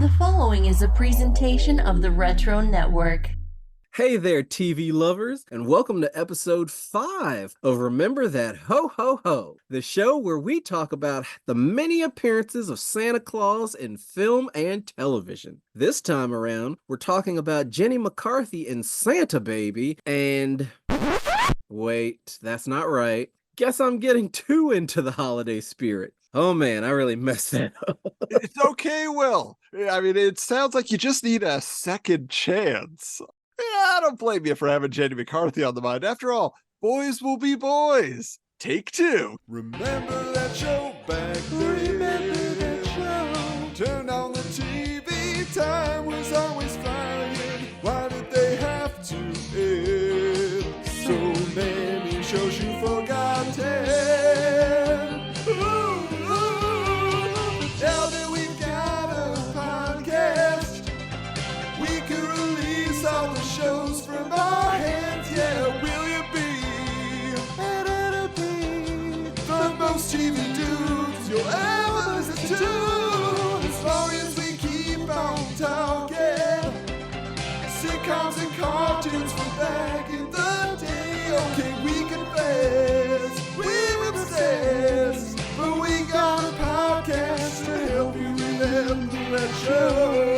The following is a presentation of the Retro Network. Hey there, TV lovers, and welcome to episode 5 of Remember That Ho Ho Ho, the show where we talk about the many appearances of Santa Claus in film and television. This time around, we're talking about Jenny McCarthy in Santa Baby, and... wait, that's not right. Guess I'm getting too into the holiday spirit. Oh man, I really messed that up. It's okay, Will. I mean, it sounds like you just need a second chance. Yeah, I don't blame you for having Jenny McCarthy on the mind. After all, boys will be boys. Take 2. Remember that show back then? Remember that show? Turn on the TV, time was always flying. Why did they have to end? So many shows you forgotten. Now that we've got a podcast, we can release all the shows from our hands. Yeah, will you be the most TV dudes you'll ever listen to? As long as we keep on talking sitcoms and cartoons from back in the day. Okay, we confess, we're obsessed, but we got a podcast to help you remember that show.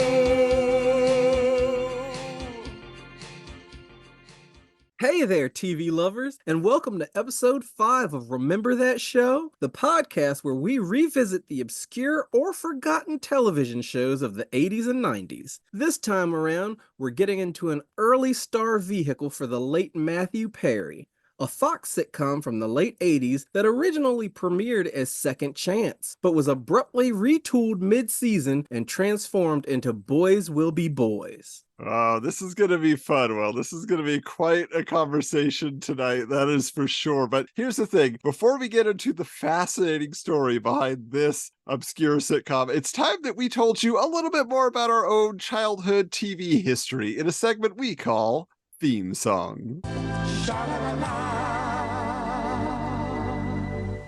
Hey there, TV lovers, and welcome to episode 5 of Remember That Show, the podcast where we revisit the obscure or forgotten television shows of the 80s and 90s. This time around, we're getting into an early star vehicle for the late Matthew Perry, a Fox sitcom from the late 80s that originally premiered as Second Chance, but was abruptly retooled mid-season and transformed into Boys Will Be Boys. Oh, this is going to be fun, Will. This is going to be quite a conversation tonight, that is for sure. But here's the thing. Before we get into the fascinating story behind this obscure sitcom, it's time that we told you a little bit more about our own childhood TV history in a segment we call Theme Song.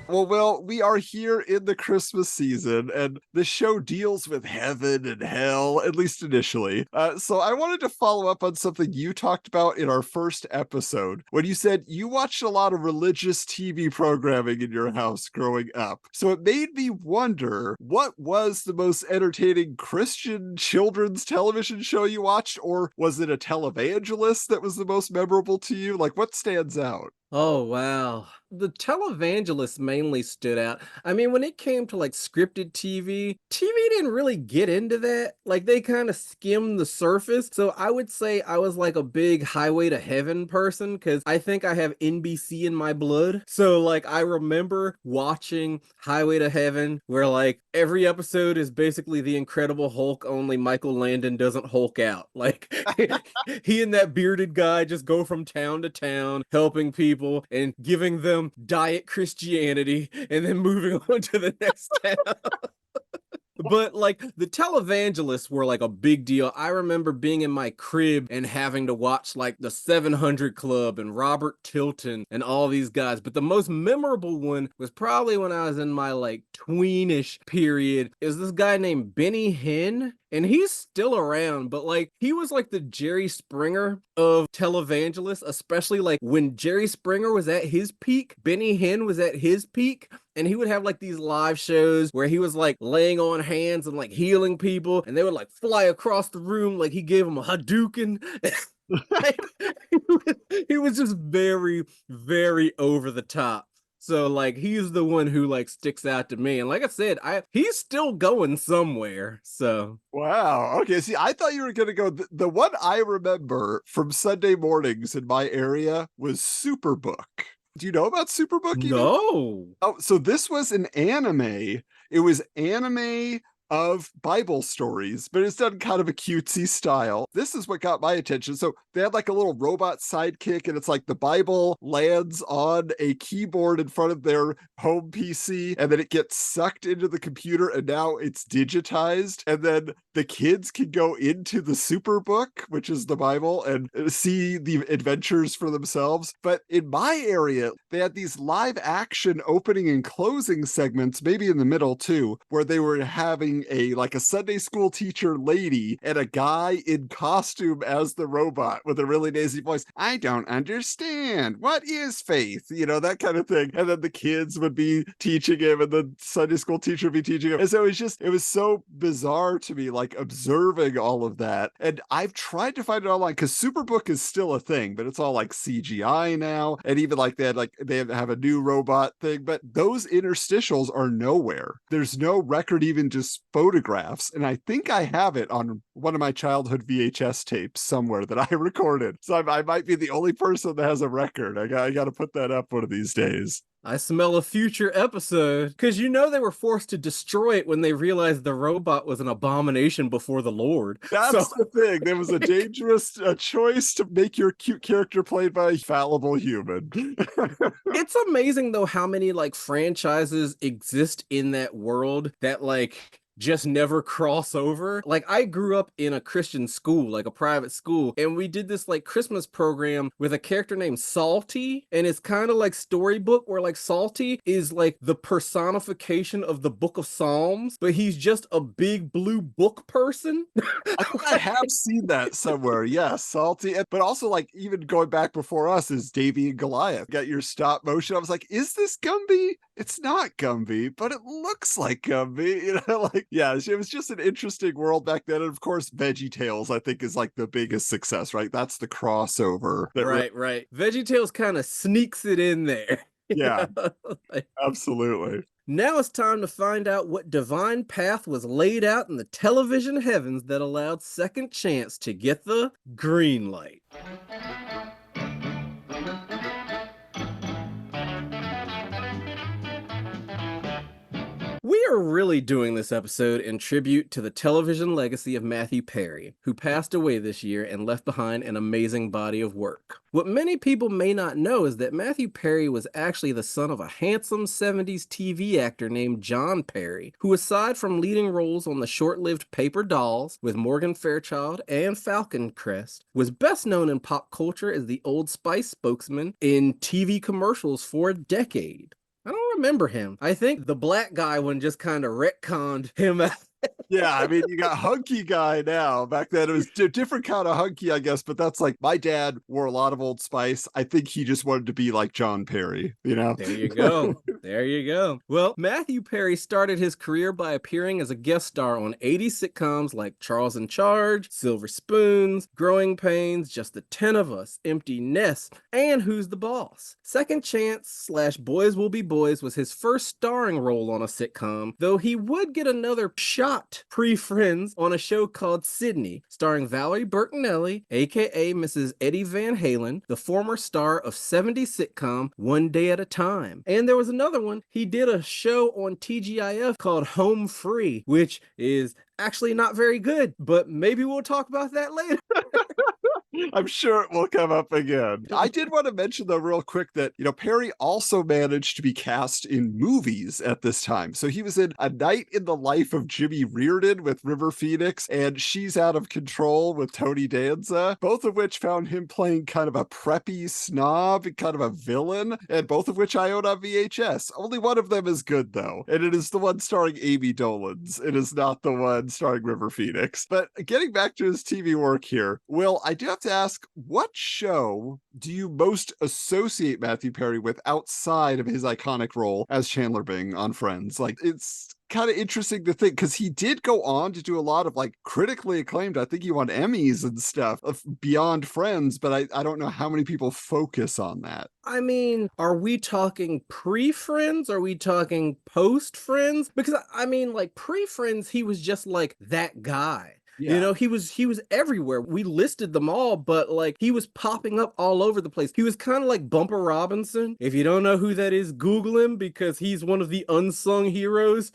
Well, Will, we are here in the Christmas season, and the show deals with heaven and hell, at least initially. So I wanted to follow up on something you talked about in our first episode, when you said you watched a lot of religious TV programming in your house growing up. So it made me wonder, what was the most entertaining Christian children's television show you watched, or was it a televangelist that was the most memorable to you? Like, what stands out? Oh, wow. The televangelist mainly stood out. I mean, when it came to like scripted TV didn't really get into that. Like they kind of skimmed the surface. So I would say I was like a big Highway to Heaven person because I think I have NBC in my blood. So like I remember watching Highway to Heaven where like every episode is basically the Incredible Hulk, only Michael Landon doesn't Hulk out. Like he and that bearded guy just go from town to town helping people and giving them diet Christianity and then moving on to the next town. But like the televangelists were like a big deal. I remember being in my crib and having to watch like the 700 Club and Robert Tilton and all these guys. But the most memorable one was probably when I was in my like tweenish period. Is this guy named Benny Hinn? And he's still around, but like he was like the Jerry Springer of televangelists, especially like when Jerry Springer was at his peak, Benny Hinn was at his peak. And he would have like these live shows where he was like laying on hands and like healing people, and they would like fly across the room like he gave them a Hadouken. He was just very, very over the top. So like he's the one who like sticks out to me. And like I said, he's still going somewhere. So wow. Okay. See, I thought you were gonna go. The one I remember from Sunday mornings in my area was Superbook. Do you know about Superbook? No. Oh, so this was an anime. It was anime of Bible stories, but it's done kind of a cutesy style. This is what got my attention. So they had like a little robot sidekick, and it's like the Bible lands on a keyboard in front of their home PC, and then it gets sucked into the computer, and now it's digitized. And then the kids can go into the Superbook, which is the Bible, and see the adventures for themselves. But in my area, they had these live action opening and closing segments, maybe in the middle too, where they were having playing a Sunday school teacher lady and a guy in costume as the robot with a really nasally voice. I don't understand. What is faith? That kind of thing. And then the kids would be teaching him and the Sunday school teacher would be teaching him. And so it was so bizarre to me, observing all of that. And I've tried to find it online because Superbook is still a thing, but it's all CGI now. And even they have a new robot thing, but those interstitials are nowhere. There's no record, even just photographs. And I think I have it on one of my childhood VHS tapes somewhere that I recorded. So I might be the only person that has a record. I got to put that up one of these days. I smell a future episode, because they were forced to destroy it when they realized the robot was an abomination before the Lord. That's the thing. There was a dangerous choice to make your cute character played by a fallible human. It's amazing, though, how many franchises exist in that world that just never cross over. I grew up in a Christian school, a private school, and we did this Christmas program with a character named Salty, and it's kind of like Storybook, where Salty is the personification of the Book of Psalms, but he's just a big blue book person. I think I have seen that somewhere. Yes, Salty, but also even going back before us is Davy and Goliath. Got your stop motion. I was like, is this Gumby? It's not Gumby, but it looks like Gumby. Yeah, it was just an interesting world back then. And of course, VeggieTales, I think, is the biggest success, right? That's the crossover. Right. VeggieTales kind of sneaks it in there. Yeah, absolutely. Now it's time to find out what divine path was laid out in the television heavens that allowed Second Chance to get the green light. We are really doing this episode in tribute to the television legacy of Matthew Perry, who passed away this year and left behind an amazing body of work. What many people may not know is that Matthew Perry was actually the son of a handsome 70s TV actor named John Perry, who, aside from leading roles on the short-lived Paper Dolls with Morgan Fairchild and Falcon Crest, was best known in pop culture as the Old Spice spokesman in TV commercials for a decade. I don't remember him. I think the black guy one just kind of retconned him out. Yeah, I mean, you got hunky guy now. Back then, it was different kind of hunky, I guess. But that's my dad wore a lot of Old Spice. I think he just wanted to be like John Perry, There you go. There you go. Well, Matthew Perry started his career by appearing as a guest star on 80s sitcoms like Charles in Charge, Silver Spoons, Growing Pains, Just the 10 of Us, Empty Nest, and Who's the Boss. Second Chance / Boys Will Be Boys was his first starring role on a sitcom, though he would get another shot pre-Friends on a show called Sydney, starring Valerie Bertinelli, aka Mrs. Eddie Van Halen, the former star of 70s sitcom One Day at a Time. And there was another one. He did a show on TGIF called Home Free, which is actually not very good, but maybe we'll talk about that later. I'm sure it will come up again. I did want to mention, though, real quick that, Perry also managed to be cast in movies at this time. So he was in A Night in the Life of Jimmy Reardon with River Phoenix and She's Out of Control with Tony Danza, both of which found him playing kind of a preppy snob, kind of a villain, and both of which I own on VHS. Only one of them is good, though, and it is the one starring Amy Dolenz. It is not the one starring River Phoenix. But getting back to his TV work here, Will, I do have to ask, what show do you most associate Matthew Perry with outside of his iconic role as Chandler Bing on Friends? It's kind of interesting to think, because he did go on to do a lot of critically acclaimed, I think he won Emmys and stuff beyond Friends, but I don't know how many people focus on that. I mean, are we talking pre-Friends? Are we talking post-Friends? Because pre-Friends, he was just that guy. Yeah. He was everywhere. We listed them all, but he was popping up all over the place. He was kind of like Bumper Robinson. If you don't know who that is, Google him, because he's one of the unsung heroes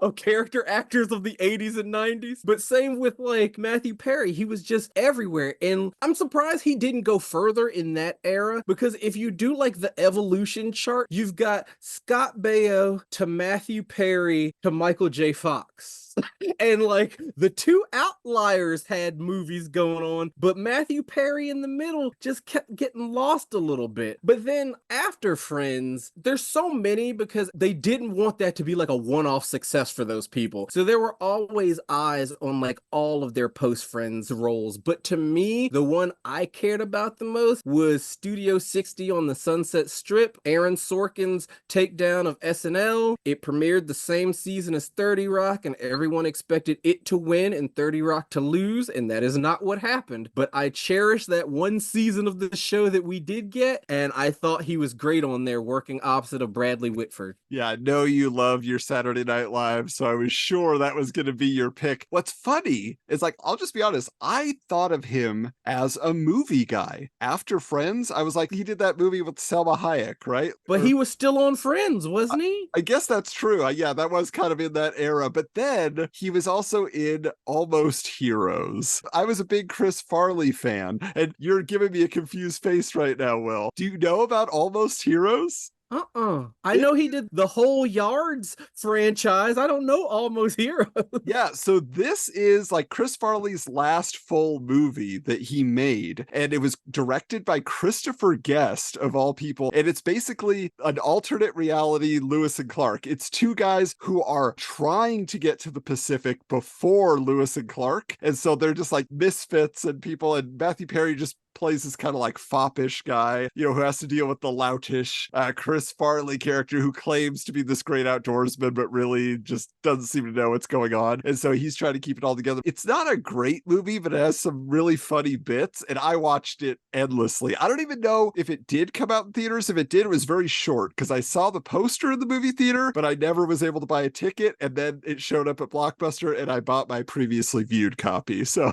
of character actors of the 80s and 90s. But same with Matthew Perry. He was just everywhere. And I'm surprised he didn't go further in that era, because if you do the evolution chart, you've got Scott Baio to Matthew Perry to Michael J. Fox. And like the two outliers had movies going on, but Matthew Perry in the middle just kept getting lost a little bit. But then after Friends, there's so many because they didn't want that to be like a one-off success for those people. So there were always eyes on like all of their post-Friends roles. But to me, the one I cared about the most was Studio 60 on the Sunset Strip, Aaron Sorkin's takedown of SNL. It premiered the same season as 30 Rock, and everyone expected it to win and 30 Rock to lose, and that is not what happened. But I cherish that one season of the show that we did get, and I thought he was great on there working opposite of Bradley Whitford. Yeah, I know you love your Saturday Night Live, so I was sure that was going to be your pick. What's funny is, like, I'll just be honest, I thought of him as a movie guy. After Friends, I was like, he did that movie with Selma Hayek, right? But he was still on Friends, wasn't he? I guess that's true. Yeah, that was kind of in that era. But then he was also in Almost Heroes. I was a big Chris Farley fan, and you're giving me a confused face right now, Will. Do you know about Almost Heroes? I know he did the whole Yards franchise. I don't know Almost Heroes. Yeah, so this is like Chris Farley's last full movie that he made, and it was directed by Christopher Guest, of all people, and it's basically an alternate reality Lewis and Clark. It's two guys who are trying to get to the Pacific before Lewis and Clark, and so they're just like misfits and people, and Matthew Perry just plays this kind of like foppish guy, you know, who has to deal with the loutish Chris Farley character who claims to be this great outdoorsman, but really just doesn't seem to know what's going on. And so he's trying to keep it all together. It's not a great movie, but it has some really funny bits, and I watched it endlessly. I don't even know if it did come out in theaters. If it did, it was very short because I saw the poster in the movie theater, but I never was able to buy a ticket. And then it showed up at Blockbuster, and I bought my previously viewed copy. So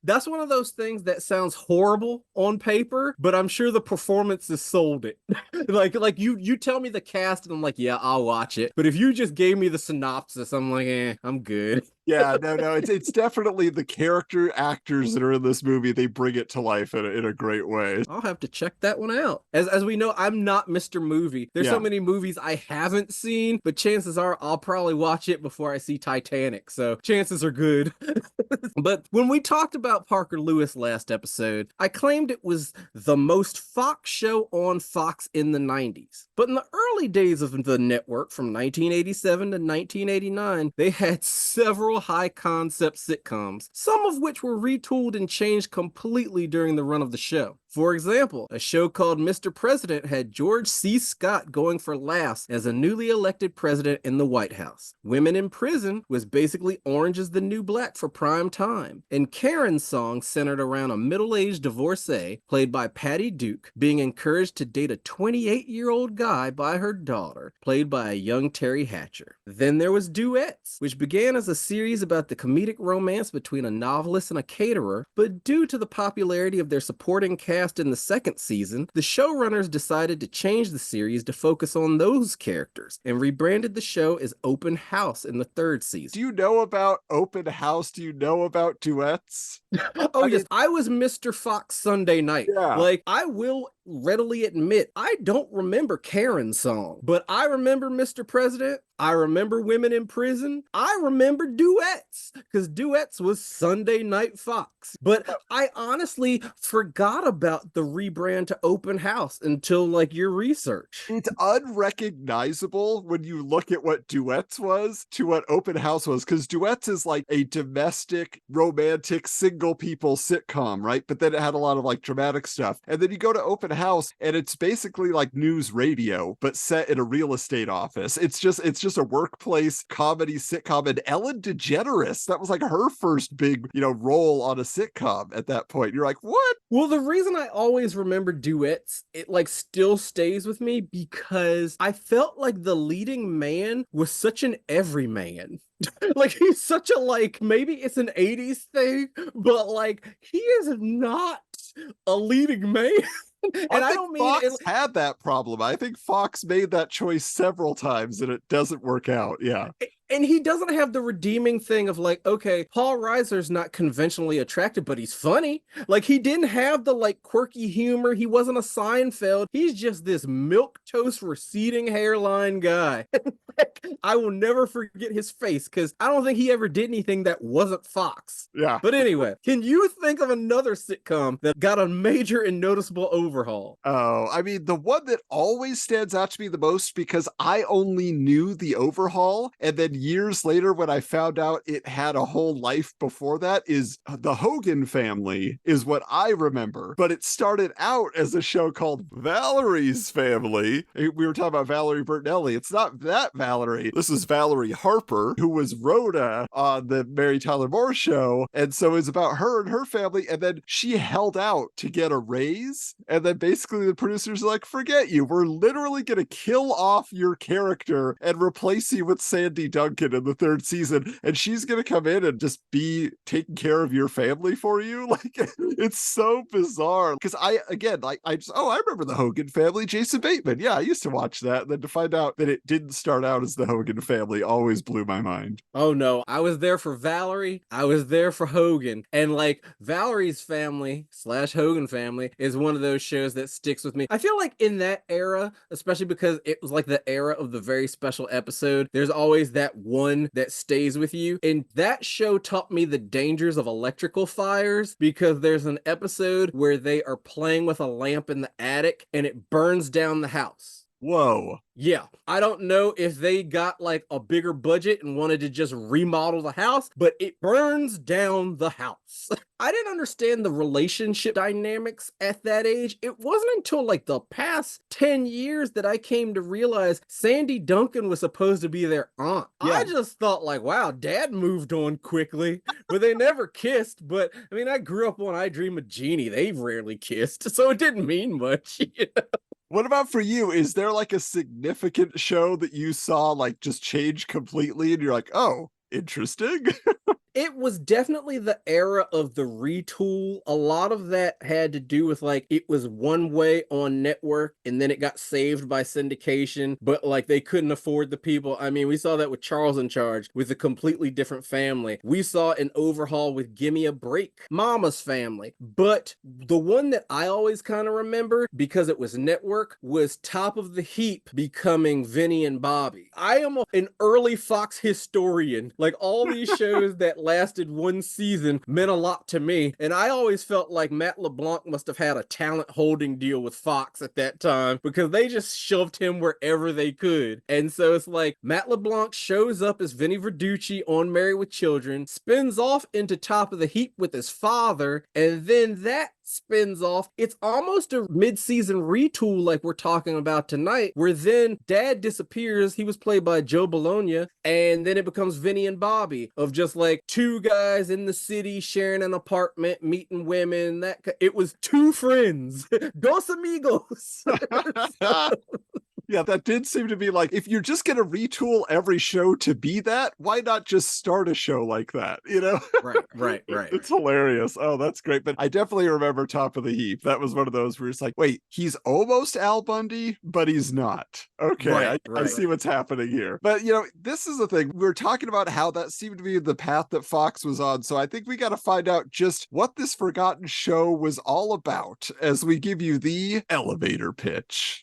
that's one of those things that sounds horrible on paper, but I'm sure the performances sold it. like you tell me the cast and I'm like, yeah, I'll watch it. But if you just gave me the synopsis, I'm like, I'm good. Yeah, no, it's definitely the character actors that are in this movie. They bring it to life in a great way. I'll have to check that one out. As we know, I'm not Mr. Movie. There's so many movies I haven't seen, but chances are I'll probably watch it before I see Titanic. So chances are good. But when we talked about Parker Lewis last episode, I claimed it was the most Fox show on Fox in the 90s. But in the early days of the network, from 1987 to 1989, they had several high-concept sitcoms, some of which were retooled and changed completely during the run of the show. For example, a show called Mr. President had George C. Scott going for laughs as a newly elected president in the White House. Women in Prison was basically Orange is the New Black for prime time. And Karen's song centered around a middle-aged divorcee, played by Patty Duke, being encouraged to date a 28-year-old guy by her daughter, played by a young Terry Hatcher. Then there was Duets, which began as a series about the comedic romance between a novelist and a caterer, but due to the popularity of their supporting cast in the second season, the showrunners decided to change the series to focus on those characters and rebranded the show as Open House in the third season. Do you know about Open House? Do you know about Duets? Yes, I was Mr. Fox Sunday night. Yeah. Like, I will readily admit, I don't remember Karen's song, but I remember Mr. President. I remember Women in Prison. I remember Duets, because Duets was Sunday Night Fox. But I honestly forgot about the rebrand to Open House until like your research. It's unrecognizable when you look at what Duets was to what Open House was, because Duets is like a domestic, romantic, single people sitcom, right? But then it had a lot of like dramatic stuff. And then you go to Open House and it's basically like news radio, but set in a real estate office. It's just a workplace comedy sitcom. And Ellen DeGeneres, that was like her first big, role on a sitcom at that point. You're like, what? Well, the reason I always remember Duets, it like still stays with me because I felt like the leading man was such an everyman. Like he's such a maybe it's an 80s thing, but like he is not a leading man. And I think don't mean it. Fox had that problem. I think Fox made that choice several times and it doesn't work out. Yeah. And he doesn't have the redeeming thing of like, okay, Paul Reiser's not conventionally attractive, but he's funny. Like, he didn't have the like quirky humor. He wasn't a Seinfeld. He's just this milquetoast receding hairline guy. I will never forget his face because I don't think he ever did anything that wasn't Fox. Yeah. But anyway, can you think of another sitcom that got a major and noticeable overhaul? Oh, I mean, the one that always stands out to me the most because I only knew the overhaul. And then years later, when I found out it had a whole life before that, is The Hogan Family, is what I remember. But it started out as a show called Valerie's Family. We were talking about Valerie Bertinelli. It's not that Valerie. This is Valerie Harper, who was Rhoda on the Mary Tyler Moore Show. And so it's about her and her family. And then she held out to get a raise. And then basically the producers are like, forget you. We're literally going to kill off your character and replace you with Sandy Duncan in the third season. And she's going to come in and just be taking care of your family for you. Like, it's so bizarre. Because I remember The Hogan Family, Jason Bateman. Yeah, I used to watch that. And then to find out that it didn't start out as The Hogan Family always blew my mind. Oh no, I was there for Valerie. I was there for Hogan. And like Valerie's Family / Hogan Family is one of those shows that sticks with me. I feel like in that era, especially because it was like the era of the very special episode, there's always that one that stays with you. And that show taught me the dangers of electrical fires because there's an episode where they are playing with a lamp in the attic and it burns down the house. Whoa. Yeah, I don't know if they got like a bigger budget and wanted to just remodel the house, but it burns down the house. I didn't understand the relationship dynamics at that age. It wasn't until like the past 10 years that I came to realize Sandy Duncan was supposed to be their aunt. Yeah. I just thought like, wow, dad moved on quickly, but they never kissed. But I mean, I grew up on I Dream of Jeannie. They rarely kissed, so it didn't mean much. You know? What about for you? Is there like a significant show that you saw like just change completely and you're like, oh, interesting? It was definitely the era of the retool. A lot of that had to do with like it was one way on network and then it got saved by syndication, but like they couldn't afford the people. I mean, we saw that with Charles in Charge with a completely different family. We saw an overhaul with Gimme a Break, Mama's Family. But the one that I always kind of remember because it was network was Top of the Heap becoming Vinny and Bobby. I am an early Fox historian. Like all these shows that lasted one season meant a lot to me. And I always felt like Matt LeBlanc must have had a talent holding deal with Fox at that time because they just shoved him wherever they could. And so it's like Matt LeBlanc shows up as Vinny Verducci on Married with Children, spins off into Top of the Heap with his father, and then that spins off. It's almost a mid-season retool like we're talking about tonight, where then dad disappears. He was played by Joe Bologna, and then it becomes Vinny and Bobby of just like two guys in the city sharing an apartment, meeting women. It was two friends, dos amigos. Yeah, that did seem to be like, if you're just going to retool every show to be that, why not just start a show like that, you know? Right. It's hilarious. Oh, that's great. But I definitely remember Top of the Heap. That was one of those where it's like, wait, he's almost Al Bundy, but he's not. Okay, I see what's happening here. But, you know, this is the thing. We're talking about how that seemed to be the path that Fox was on. So I think we got to find out just what this forgotten show was all about as we give you the elevator pitch.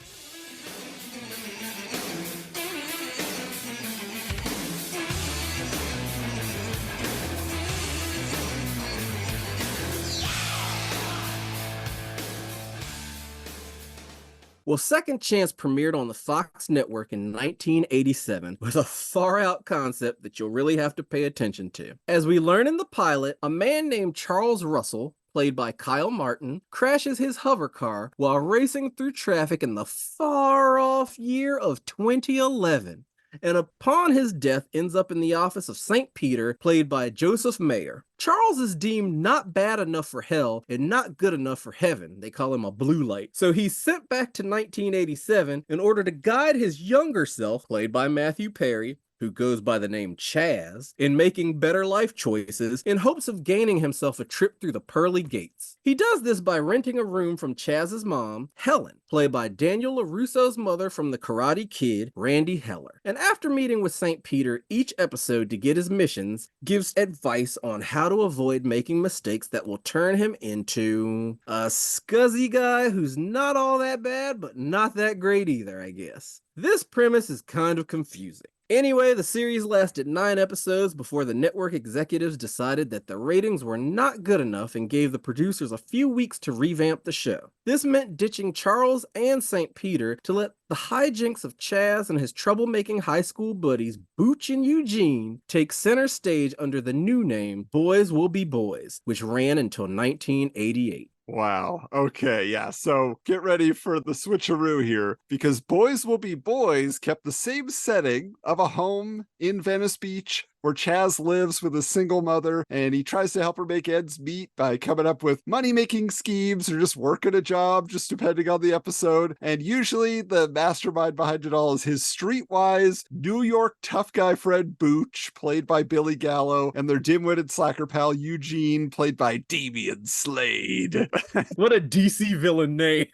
Well, Second Chance premiered on the Fox network in 1987 with a far-out concept that you'll really have to pay attention to. As we learn in the pilot, a man named Charles Russell, played by Kyle Martin, crashes his hover car while racing through traffic in the far-off year of 2011. And upon his death ends up in the office of St. Peter, played by Joseph Mayer. Charles is deemed not bad enough for hell and not good enough for heaven. They call him a blue light. So he's sent back to 1987 in order to guide his younger self, played by Matthew Perry, who goes by the name Chaz, in making better life choices in hopes of gaining himself a trip through the pearly gates. He does this by renting a room from Chaz's mom, Helen, played by Daniel LaRusso's mother from The Karate Kid, Randy Heller. And after meeting with St. Peter each episode to get his missions, gives advice on how to avoid making mistakes that will turn him into a scuzzy guy who's not all that bad, but not that great either, I guess. This premise is kind of confusing. Anyway, the series lasted 9 episodes before the network executives decided that the ratings were not good enough and gave the producers a few weeks to revamp the show. This meant ditching Charles and St. Peter to let the hijinks of Chaz and his troublemaking high school buddies, Booch and Eugene, take center stage under the new name Boys Will Be Boys, which ran until 1988. Wow. Okay. Yeah. So get ready for the switcheroo here, because Boys Will Be Boys kept the same setting of a home in Venice Beach where Chaz lives with a single mother, and he tries to help her make ends meet by coming up with money-making schemes or just working a job, just depending on the episode. And usually the mastermind behind it all is his streetwise New York tough guy friend Booch, played by Billy Gallo, and their dim-witted slacker pal Eugene, played by Damian Slade. What a DC villain name.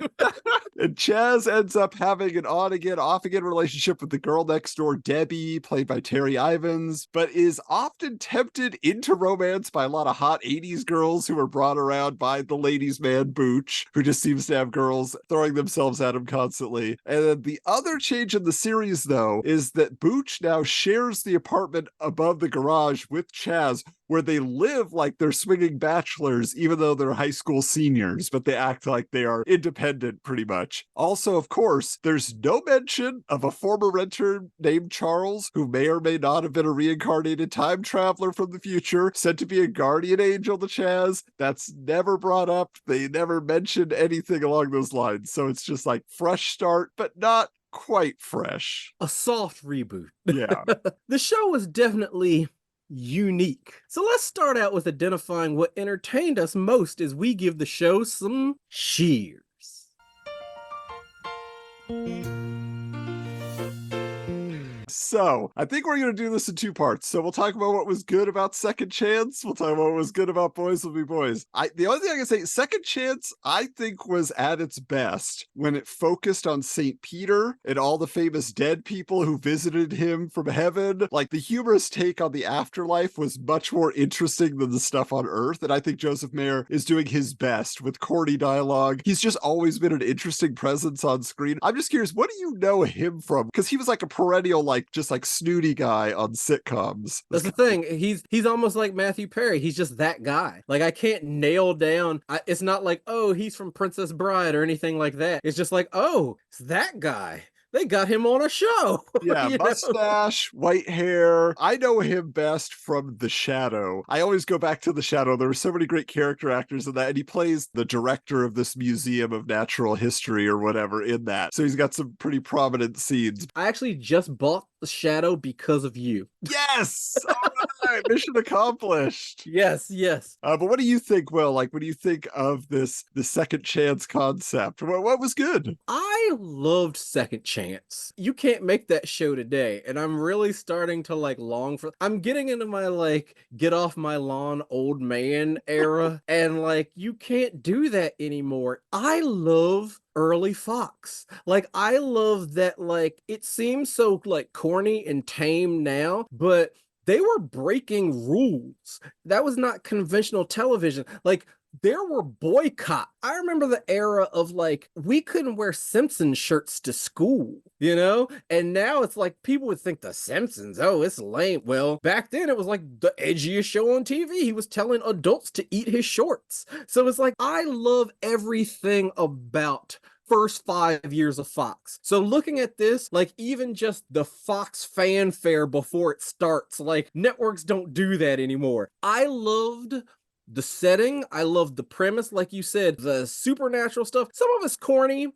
And Chaz ends up having an on-again, off-again relationship with the girl next door, Debbie, played by Terry Ivins, but is often tempted into romance by a lot of hot 80s girls who are brought around by the ladies' man, Booch, who just seems to have girls throwing themselves at him constantly. And then the other change in the series, though, is that Booch now shares the apartment above the garage with Chaz, where they live like they're swinging bachelors, even though they're high school seniors, but they act like they are independent pretty much. Also, of course, there's no mention of a former renter named Charles, who may or may not have been a reincarnated time traveler from the future, said to be a guardian angel to Chaz. That's never brought up. They never mentioned anything along those lines. So it's just like fresh start, but not quite fresh. A soft reboot. Yeah. The show was definitely unique. So let's start out with identifying what entertained us most as we give the show some cheers. So I think we're going to do this in 2 parts. So we'll talk about what was good about Second Chance. We'll talk about what was good about Boys Will Be Boys. The only thing I can say, Second Chance, I think, was at its best when it focused on St. Peter and all the famous dead people who visited him from heaven. Like, the humorous take on the afterlife was much more interesting than the stuff on Earth. And I think Joseph Mayer is doing his best with corny dialogue. He's just always been an interesting presence on screen. I'm just curious, what do you know him from? Because he was like a perennial, just like snooty guy on sitcoms. That's the thing. He's almost like Matthew Perry. He's just that guy. Like, I can't nail down. It's not like, oh, he's from Princess Bride or anything like that. It's just like, oh, it's that guy. They got him on a show. Yeah, mustache, white hair. I know him best from The Shadow. I always go back to The Shadow. There were so many great character actors in that, and he plays the director of this museum of natural history or whatever in that. So he's got some pretty prominent scenes. I actually just bought The Shadow because of you. Yes! All right, mission accomplished. Yes. But what do you think, Will? Like, what do you think of the Second Chance concept? What was good? I loved Second Chance. You can't make that show today, and I'm really starting to long for. I'm getting into my get off my lawn old man era, and you can't do that anymore. I love early Fox. I love that it seems so corny and tame now, but they were breaking rules. That was not conventional television. There were boycotts. I remember the era of we couldn't wear Simpsons shirts to school, And now it's people would think the Simpsons, oh, it's lame. Well, back then it was the edgiest show on TV. He was telling adults to eat his shorts. So it's I love everything about first 5 years of Fox. So looking at this, even just the Fox fanfare before it starts, networks don't do that anymore. I loved the setting. I love the premise, like you said, the supernatural stuff. Some of it's corny,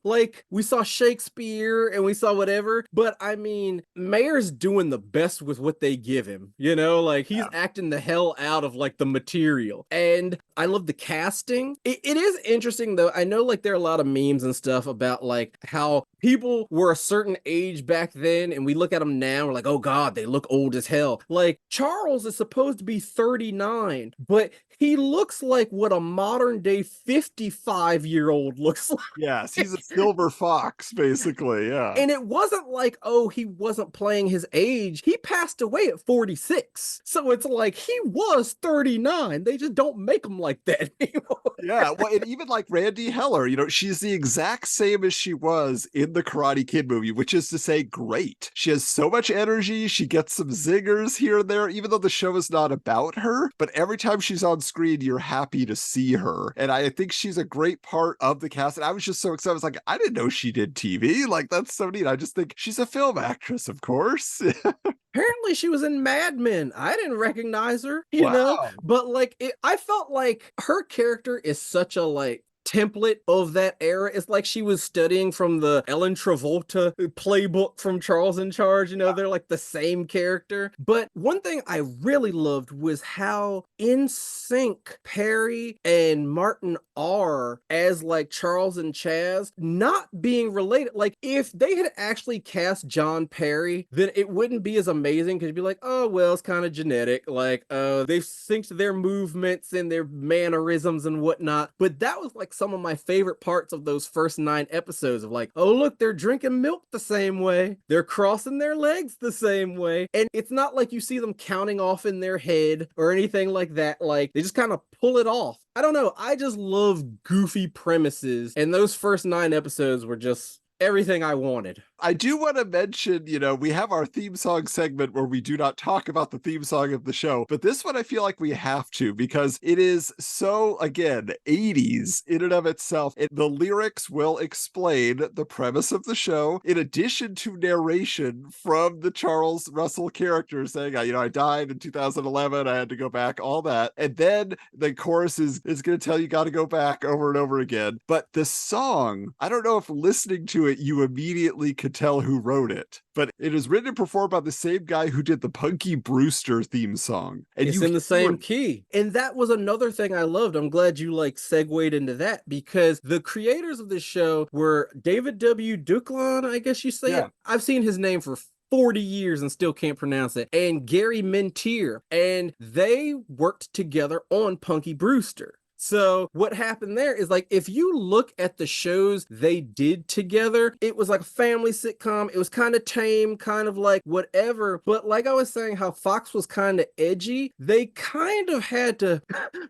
we saw Shakespeare and we saw whatever, but I mean, Mayer's doing the best with what they give him, he's acting the hell out of the material. And I love the casting. It is interesting though. I know there are a lot of memes and stuff about how people were a certain age back then, and we look at them now, we're like, oh God, they look old as hell. Like, Charles is supposed to be 39, but he looks like what a modern day 55-year-old looks like. Yes, he's a silver fox, basically. Yeah. And it wasn't like, oh, he wasn't playing his age. He passed away at 46. So it's like he was 39. They just don't make him like that anymore. Yeah, well, and even like Randy Heller, she's the exact same as she was in the Karate Kid movie, which is to say, great. She has so much energy. She gets some zingers here and there, even though the show is not about her. But every time she's on screen, you're happy to see her. And I think she's a great part of the cast. And I was just so excited. I was like, I didn't know she did TV. Like, that's so neat. I just think she's a film actress, of course. Apparently she was in Mad Men. I didn't recognize her, you know? But like, I felt like her character is such a like template of that era. It's like she was studying from the Ellen Travolta playbook from Charles in Charge. They're like the same character. But one thing I really loved was how in sync Perry and Martin are as like Charles and Chaz, not being related. Like, if they had actually cast John Perry, then it wouldn't be as amazing, because you'd be like, oh, well, it's kind of genetic. Like, they've synced their movements and their mannerisms and whatnot. But that was like some of my favorite parts of those first 9 episodes of like, oh, look, they're drinking milk the same way. They're crossing their legs the same way. And it's not like you see them counting off in their head or anything like that. Like, they just kind of pull it off. I don't know. I just love goofy premises. And those first 9 episodes were just everything I wanted. I do want to mention, we have our theme song segment where we do not talk about the theme song of the show, but this one I feel like we have to, because it is so, again, 80s in and of itself. The lyrics will explain the premise of the show, in addition to narration from the Charles Russell character saying, I died in 2011, I had to go back, all that. And then the chorus is going to tell you got to go back over and over again. But the song, I don't know if listening to it, you immediately could tell who wrote it, but it is written and performed by the same guy who did the Punky Brewster theme song. And it's in the same key. And that was another thing I loved. I'm glad you like segued into that, because the creators of this show were David W. Duclon, I guess you say it. I've seen his name for 40 years and still can't pronounce it, and Gary Mintier, and they worked together on Punky Brewster. So what happened there is, like, if you look at the shows they did together, it was like a family sitcom. It was kind of tame, kind of like whatever. But like I was saying, how Fox was kind of edgy, they kind of had to,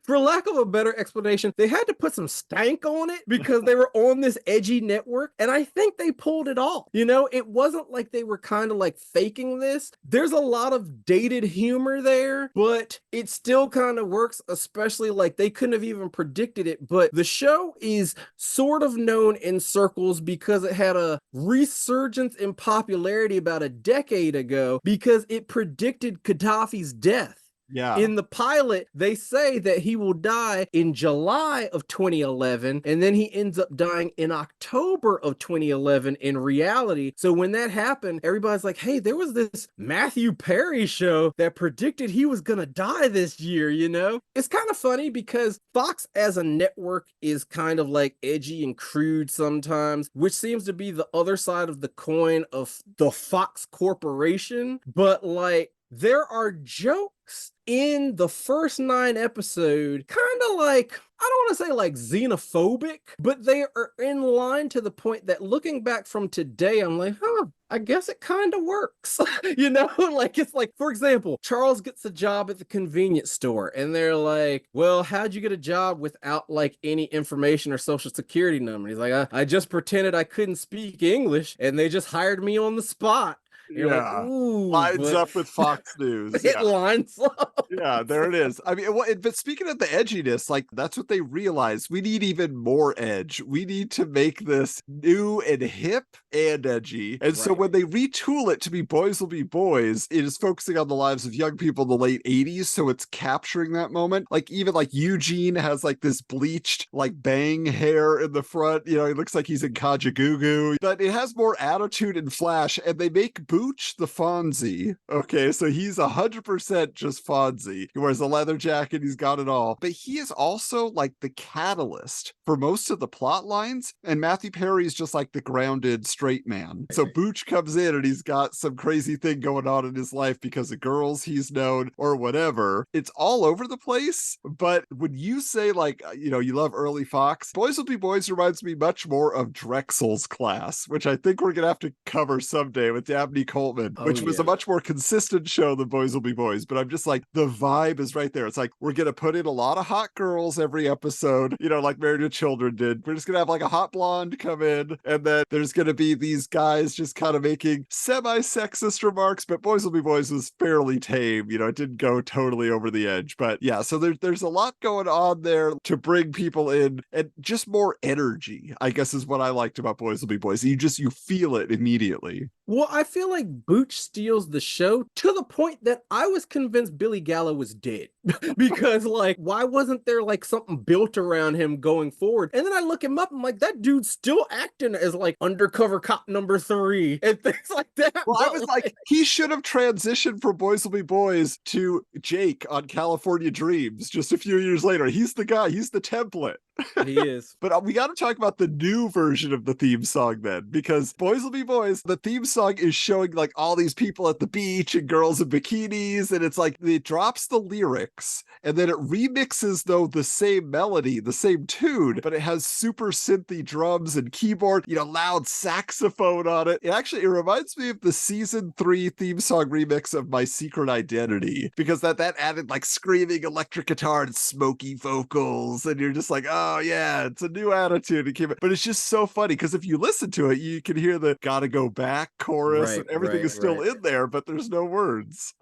for lack of a better explanation, they had to put some stank on it because they were on this edgy network. And I think they pulled it off. It wasn't like they were kind of like faking this. There's a lot of dated humor there, but it still kind of works, especially like they couldn't have even predicted it. But the show is sort of known in circles because it had a resurgence in popularity about a decade ago because it predicted Gaddafi's death. Yeah. In the pilot, they say that he will die in July of 2011, and then he ends up dying in October of 2011 in reality. So when that happened, everybody's like, hey, there was this Matthew Perry show that predicted he was going to die this year, It's kind of funny because Fox as a network is kind of like edgy and crude sometimes, which seems to be the other side of the coin of the Fox Corporation. But like, there are jokes in the first 9 episodes, kind of like, I don't want to say like xenophobic, but they are in line to the point that looking back from today, I'm like, I guess it kind of works. Like, it's like, for example, Charles gets a job at the convenience store and they're like, well, how'd you get a job without like any information or social security number? He's like, I just pretended I couldn't speak English and they just hired me on the spot. You're like, ooh, lines up with Fox News. It lines up. Yeah, there it is. I mean, but speaking of the edginess, like, that's what they realized. We need even more edge. We need to make this new and hip and edgy. And so when they retool it to be Boys Will Be Boys, it is focusing on the lives of young people in the late 80s. So it's capturing that moment. Like, even like Eugene has like this bleached, like, bang hair in the front. He looks like he's in Kajagoogoo, but it has more attitude and flash. And they make Booch the Fonzie. Okay, so he's 100% just Fonzie. He wears a leather jacket, he's got it all. But he is also like the catalyst for most of the plot lines, and Matthew Perry's just like the grounded straight man. So Booch comes in and he's got some crazy thing going on in his life because of girls he's known or whatever. It's all over the place, but when you say like, you love early Fox, Boys Will Be Boys reminds me much more of Drexel's Class, which I think we're gonna have to cover someday with Dabney Coleman, which was a much more consistent show than Boys Will Be Boys. But I'm just like, the vibe is right there. It's like, we're gonna put in a lot of hot girls every episode, like Married with Children did. We're just gonna have like a hot blonde come in, and then there's gonna be these guys just kind of making semi-sexist remarks, but Boys Will Be Boys was fairly tame. It didn't go totally over the edge. But yeah, so there's a lot going on there to bring people in, and just more energy, I guess, is what I liked about Boys Will Be Boys. You feel it immediately. Well, I feel like Booch steals the show to the point that I was convinced Billy Gallo was dead. Because, like, why wasn't there, like, something built around him going forward? And then I look him up, I'm like, that dude's still acting as, like, undercover cop number 3 and things like that. Well, I was like, he should have transitioned from Boys Will Be Boys to Jake on California Dreams just a few years later. He's the guy, he's the template. He is. But we got to talk about the new version of the theme song then, because Boys Will Be Boys, the theme song is showing like all these people at the beach and girls in bikinis, and it's like it drops the lyrics and then it remixes though the same melody, the same tune, but it has super synthy drums and keyboard, loud saxophone on it. It reminds me of the season 3 theme song remix of My Secret Identity, because that added like screaming electric guitar and smoky vocals, and you're just like, oh yeah, it's a new attitude. But it's just so funny because if you listen to it, you can hear the "Gotta Go Back" chorus, and everything is still in there, but there's no words.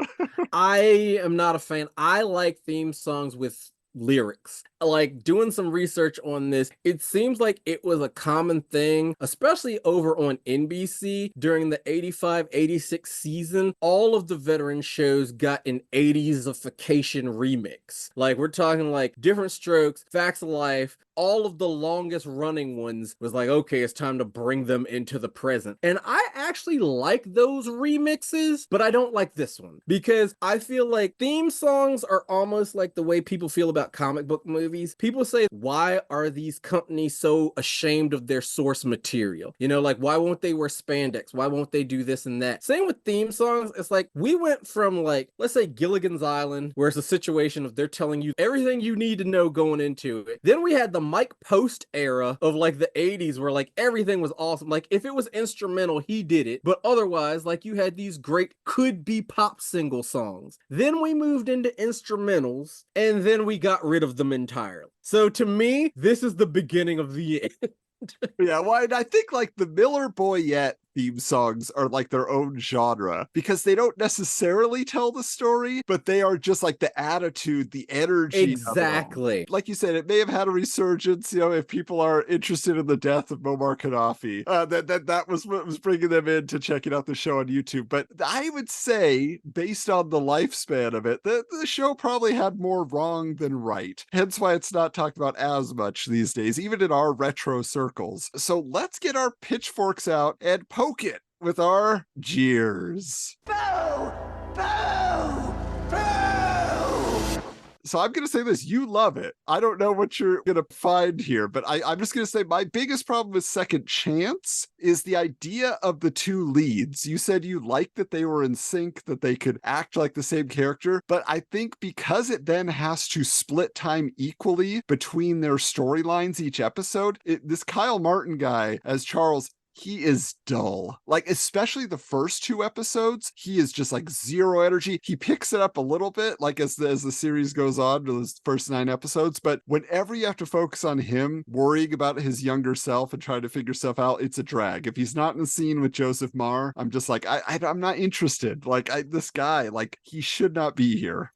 I am not a fan. I like theme songs with lyrics. Like, doing some research on this, it seems like it was a common thing, especially over on NBC during the 85-86 season. All of the veteran shows got an 80s-ification remix. Like, we're talking like Different Strokes, Facts of Life, all of the longest running ones was like, okay, it's time to bring them into the present. And I actually like those remixes, but I don't like this one because I feel like theme songs are almost like the way people feel about comic book movies. People say, why are these companies so ashamed of their source material? Like, why won't they wear spandex? Why won't they do this and that? Same with theme songs. It's like, we went from like, let's say Gilligan's Island, where it's a situation of they're telling you everything you need to know going into it. Then we had the Mike Post era of like the 80s where like everything was awesome. Like, if it was instrumental, he did it. But otherwise, like, you had these great could-be pop single songs. Then we moved into instrumentals, and then we got rid of them entirely. So to me, this is the beginning of the end. Yeah, well, I think like the Miller Boyette theme songs are like their own genre because they don't necessarily tell the story, but they are just like the attitude, the energy. Exactly. Like you said, it may have had a resurgence, if people are interested in the death of Muammar Gaddafi. That was what was bringing them in to checking out the show on YouTube. But I would say, based on the lifespan of it, the show probably had more wrong than right. Hence why it's not talked about as much these days, even in our retro circles. So let's get our pitchforks out and poke it with our jeers. Boo! Boo! Boo! So I'm going to say this, you love it. I don't know what you're going to find here, but I'm just going to say my biggest problem with Second Chance is the idea of the two leads. You said you liked that they were in sync, that they could act like the same character, but I think because it then has to split time equally between their storylines each episode, this Kyle Martin guy as Charles, he is dull. Like, especially the first 2 episodes, he is just like zero energy. He picks it up a little bit, like as the series goes on to those first 9 episodes. But whenever you have to focus on him worrying about his younger self and trying to figure stuff out, it's a drag. If he's not in the scene with Joseph Marr, I'm just like, I'm not interested. Like, this guy, like, he should not be here.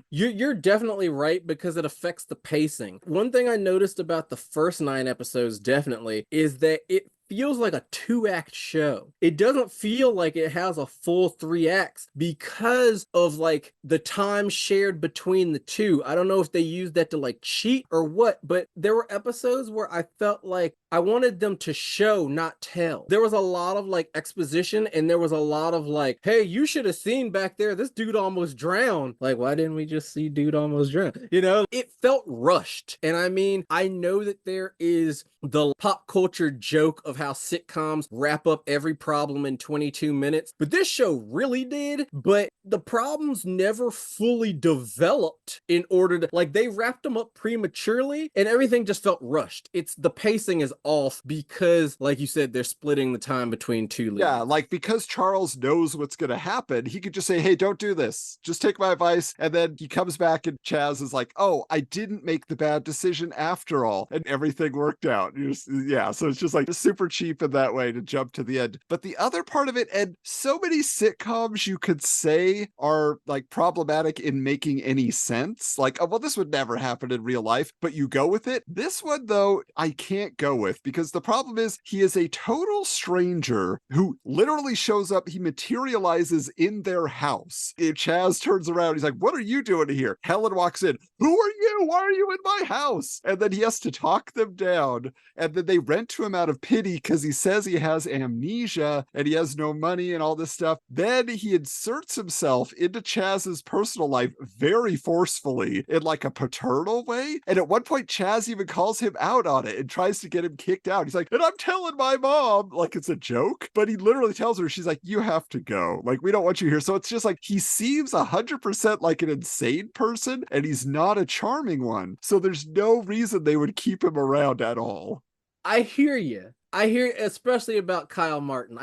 You're definitely right because it affects the pacing. One thing I noticed about the first 9 episodes definitely is that it feels like a 2-act show. It doesn't feel like it has a full 3 acts because of like the time shared between the two. I don't know if they used that to like cheat or what, but there were episodes where I felt like I wanted them to show, not tell. There was a lot of like exposition, and there was a lot of like, hey, you should have seen back there, this dude almost drowned. Like, why didn't we just see dude almost drown? You know, it felt rushed. And I mean, I know that there is the pop culture joke of how sitcoms wrap up every problem in 22 minutes, but this show really did. But the problems never fully developed in order to, like, they wrapped them up prematurely and everything just felt rushed. It's the pacing is off because, like you said, they're splitting the time between two leads. Yeah, like because Charles knows what's going to happen, he could just say, hey, don't do this. Just take my advice. And then he comes back and Chaz is like, oh, I didn't make the bad decision after all. And everything worked out. Yeah, so it's just like super cheap in that way to jump to the end. But the other part of it, and so many sitcoms you could say are like problematic in making any sense. Like, oh, well, this would never happen in real life, but you go with it. This one, though, I can't go with because the problem is he is a total stranger who literally shows up. He materializes in their house. If Chaz turns around, he's like, what are you doing here? Helen walks in. Who are you? Why are you in my house? And then he has to talk them down. And then they rent to him out of pity because he says he has amnesia and he has no money and all this stuff. Then he inserts himself into Chaz's personal life very forcefully in like a paternal way. And at one point, Chaz even calls him out on it and tries to get him kicked out. He's like, and I'm telling my mom, like it's a joke, but he literally tells her, she's like, you have to go. Like, we don't want you here. So it's just like, he seems 100% like an insane person and he's not a charming one. So there's no reason they would keep him around at all. I hear you. I hear, especially about Kyle Martin.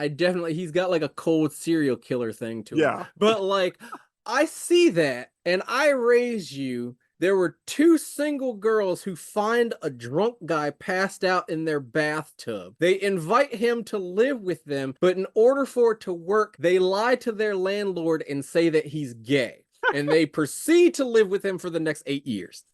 He's got like a cold serial killer thing to him. Yeah. But like, I see that, and I raised you. There were 2 single girls who find a drunk guy passed out in their bathtub. They invite him to live with them, but in order for it to work, they lie to their landlord and say that he's gay. And they proceed to live with him for the next 8 years.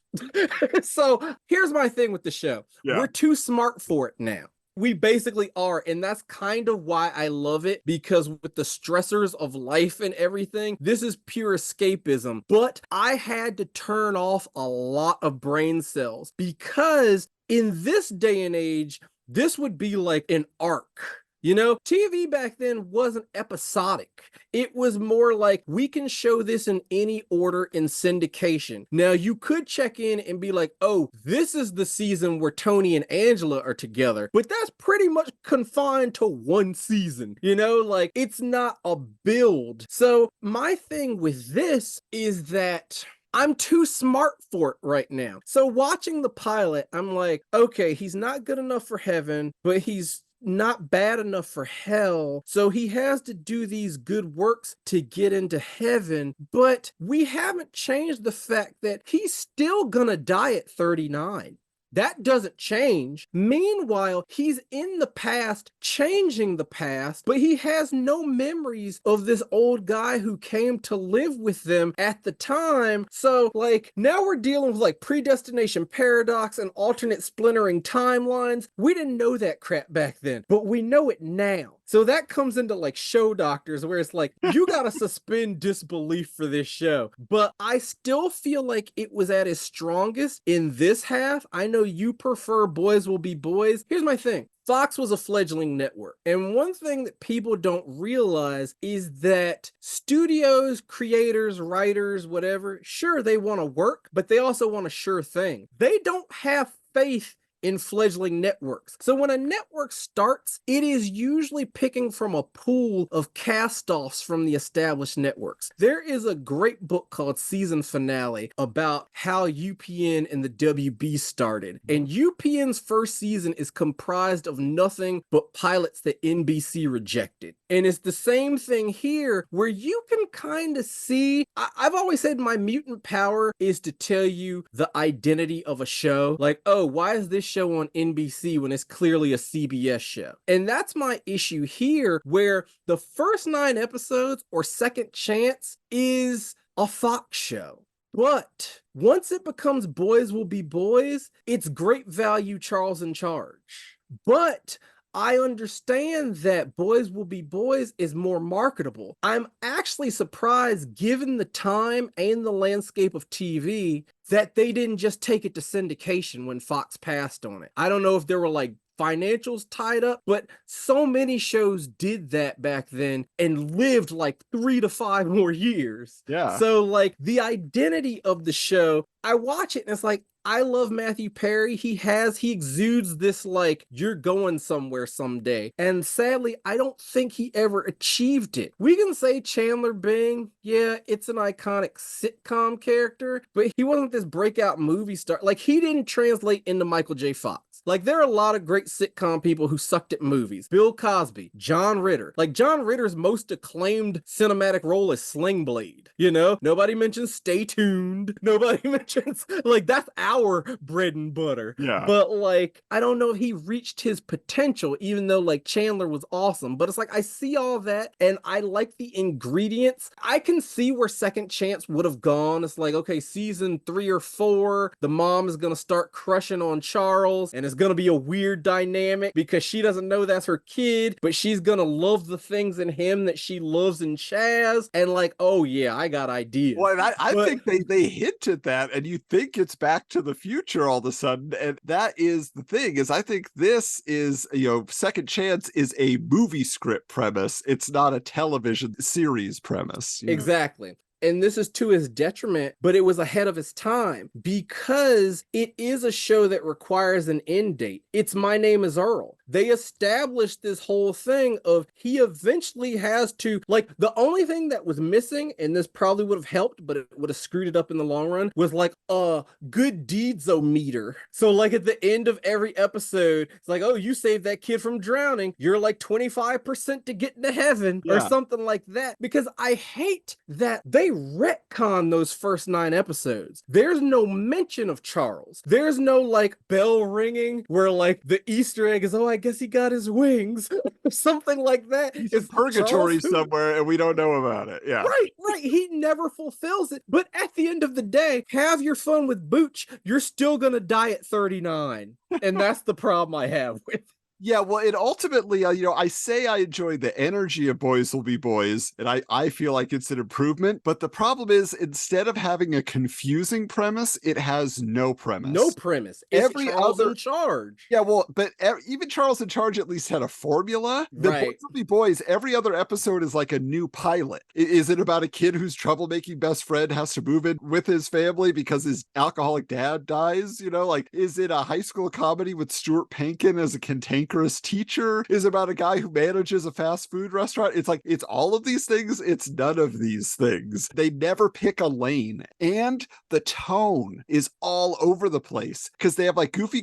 So here's my thing with the show. Yeah. We're too smart for it now. We basically are, and that's kind of why I love it, because with the stressors of life and everything, this is pure escapism. But I had to turn off a lot of brain cells because in this day and age, this would be like an arc. You know, TV back then wasn't episodic. It was more like, we can show this in any order in syndication. Now, you could check in and be like, oh, this is the season where Tony and Angela are together, but that's pretty much confined to one season. You know, like, it's not a build. So my thing with this is that I'm too smart for it right now. So watching the pilot, I'm like, okay, he's not good enough for heaven, but he's not bad enough for hell. So he has to do these good works to get into heaven. But we haven't changed the fact that he's still gonna die at 39. That doesn't change. Meanwhile, he's in the past, changing the past, but he has no memories of this old guy who came to live with them at the time. So, like, now we're dealing with, like, predestination paradox and alternate splintering timelines. We didn't know that crap back then, but we know it now. So that comes into, like, show doctors where it's like, you gotta suspend disbelief for this show. But I still feel like it was at its strongest in this half. I know you prefer Boys Will Be Boys. Here's my thing. Fox was a fledgling network. And one thing that people don't realize is that studios, creators, writers, whatever, sure, they want to work, but they also want a sure thing. They don't have faith in fledgling networks. So when a network starts, it is usually picking from a pool of cast-offs from the established networks. There is a great book called Season Finale about how UPN and the WB started. And UPN's first season is comprised of nothing but pilots that NBC rejected. And it's the same thing here where you can kind of see, I've always said my mutant power is to tell you the identity of a show. Like, oh, why is this show on NBC when it's clearly a CBS show? And that's my issue here, where the first 9 episodes or Second Chance is a Fox show. But once it becomes Boys Will Be Boys, it's great value Charles in Charge. But I understand that Boys Will Be Boys is more marketable. I'm actually surprised, given the time and the landscape of TV, that they didn't just take it to syndication when Fox passed on it. I don't know if there were like financials tied up, but so many shows did that back then and lived like 3 to 5 more years. Yeah. So like the identity of the show, I watch it and it's like, I love Matthew Perry. He exudes this like, you're going somewhere someday. And sadly, I don't think he ever achieved it. We can say Chandler Bing, yeah, it's an iconic sitcom character, but he wasn't this breakout movie star. Like, he didn't translate into Michael J. Fox. Like, there are a lot of great sitcom people who sucked at movies. Bill Cosby, John Ritter. Like, John Ritter's most acclaimed cinematic role is Sling Blade. You know, nobody mentions Stay Tuned. Nobody mentions, like, that's our bread and butter. Yeah. But, like, I don't know if he reached his potential, even though, like, Chandler was awesome. But it's like, I see all that, and I like the ingredients. I can see where Second Chance would have gone. It's like, okay, season 3 or 4, the mom is going to start crushing on Charles, and it's going to be a weird dynamic because she doesn't know that's her kid, but she's going to love the things in him that she loves in Chaz. And like, oh yeah, I got ideas. Well, and I think they hint at that, and you think it's Back to the Future all of a sudden. And that is the thing, is I think this is, Second Chance is a movie script premise. It's not a television series premise. Exactly. And this is to his detriment, but it was ahead of his time because it is a show that requires an end date. It's My Name is Earl. They established this whole thing of he eventually has to, like, the only thing that was missing, and this probably would have helped, but it would have screwed it up in the long run, was like a good deeds-o-meter. So like at the end of every episode, it's like, oh, you saved that kid from drowning. You're like 25% to get into heaven or something like that. Because I hate that they retcon those first 9 episodes. There's no mention of Charles. There's no like bell ringing where like the Easter egg is, oh, I guess he got his wings or something like that. It's purgatory somewhere and we don't know about it. Yeah. Right. He never fulfills it. But at the end of the day, have your fun with Booch. You're still going to die at 39. And that's the problem I have with it. Yeah, well, it ultimately, I say I enjoy the energy of Boys Will Be Boys, and I feel like it's an improvement. But the problem is, instead of having a confusing premise, it has no premise. No premise. It's every Charles other in charge. Yeah, well, but even Charles in Charge at least had a formula. The Right. Boys Will Be Boys, every other episode is like a new pilot. Is it about a kid whose troublemaking best friend has to move in with his family because his alcoholic dad dies? Like, is it a high school comedy with Stuart Pankin as a cantankerous teacher? Is about a guy who manages a fast food restaurant? It's like, it's all of these things. It's none of these things. They never pick a lane. And the tone is all over the place because they have like goofy.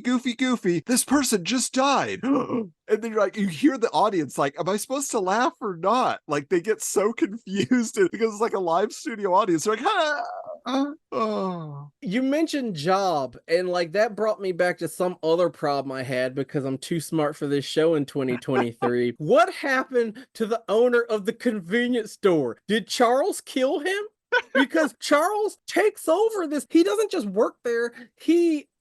This person just died. And then you're like, you hear the audience like, am I supposed to laugh or not? Like they get so confused because it's like a live studio audience. They're like, You mentioned Job, and like that brought me back to some other problem I had because I'm too smart for this show in 2023. What happened to the owner of the convenience store? Did Charles kill him? Because Charles takes over this. He doesn't just work there.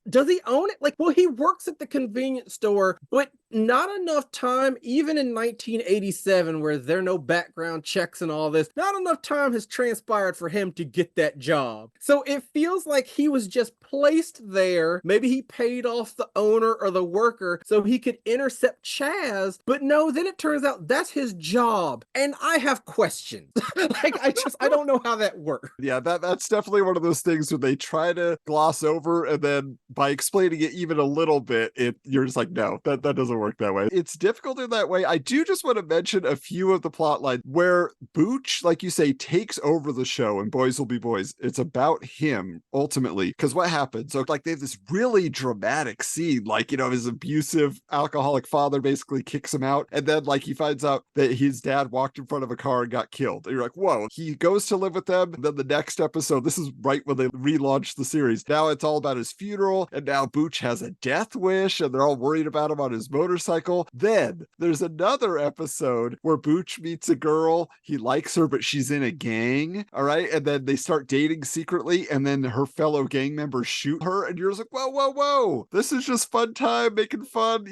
Does he own it? Like, well, he works at the convenience store, but not enough time, even in 1987, where there are no background checks and all this, not enough time has transpired for him to get that job. So it feels like he was just placed there. Maybe he paid off the owner or the worker so he could intercept Chaz, but no, then it turns out that's his job. And I have questions. I don't know how that works. Yeah, that's definitely one of those things where they try to gloss over, and then by explaining it even a little bit, you're just like, no, that doesn't work that way. It's difficult in that way. I do just want to mention a few of the plot lines where Booch, like you say, takes over the show and Boys Will Be Boys. It's about him ultimately, because what happens? So like they have this really dramatic scene, like, his abusive alcoholic father basically kicks him out, and then like he finds out that his dad walked in front of a car and got killed. And you're like, whoa. He goes to live with them. And then the next episode, this is right when they relaunched the series. Now it's all about his funeral, and now Booch has a death wish, and they're all worried about him on his motorcycle. motorcycle. Then there's another episode where Booch meets a girl. He likes her, but she's in a gang. All right. And then they start dating secretly. And then her fellow gang members shoot her. And you're just like, whoa, whoa, whoa. This is just fun time making fun,